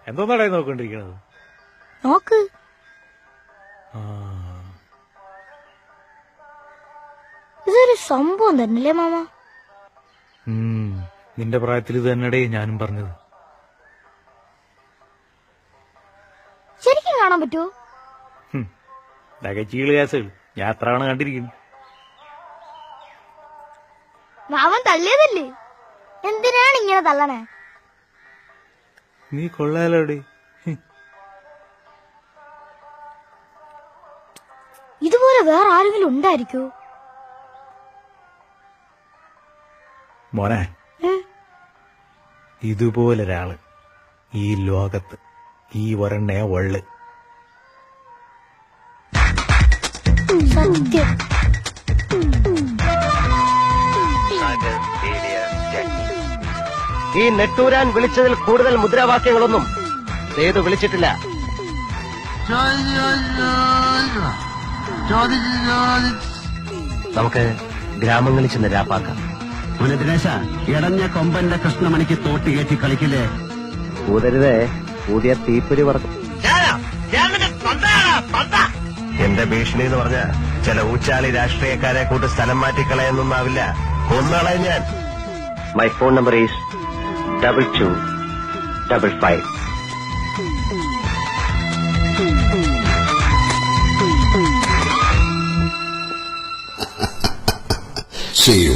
എന്തോന്നാടേ നോക്കൊണ്ടിരിക്കണത്? നോക്ക്. ഇതൊരു സംഭവം തന്നെയല്ലേ മാമ? നിന്റെ പ്രായത്തിൽ ഇത് തന്നെടേ ഞാനും പറഞ്ഞത്. ശരിക്കും കാണാൻ പറ്റുമോ? ചീള് കേസുകൾ ഞാൻ എത്ര തവണ കണ്ടിരിക്കുന്നു. മാമൻ തള്ളിയതല്ലേ, എന്തിനാണ് ഇങ്ങനെ തള്ളണേ? നീ കൊള്ളാലോടെ. ഇതുപോലെ വേറെ ആരെങ്കിലും ഉണ്ടായിരിക്കോ? മോനെ, ഇതുപോലൊരാള് ഈ ലോകത്ത് ഈ ഒരെണ്ണേ ഉള്ളു. സത്യം. ഈ നെട്ടൂരാൻ വിളിച്ചതിൽ കൂടുതൽ മുദ്രാവാക്യങ്ങളൊന്നും സേതു വിളിച്ചിട്ടില്ല. നമുക്ക് ഗ്രാമങ്ങളിൽ ചെന്ന് രാപ്പാക്കാം. ദിനേശ, ഇടഞ്ഞ കൊമ്പന്റെ കൃഷ്ണമണിക്ക് തോട്ടി കയറ്റി കളിക്കില്ലേ? ഊതരുതേ, ഊതിയ തീപ്പൊരി പറക്കും. എന്റെ ഭീഷണി എന്ന് പറഞ്ഞ ചില ഊച്ചാളി രാഷ്ട്രീയക്കാരെ കൂട്ട് സ്ഥലം മാറ്റിക്കളയെന്നൊന്നാവില്ല, കൊന്നുകളയും ഞാൻ. My phone number is 2255. See you.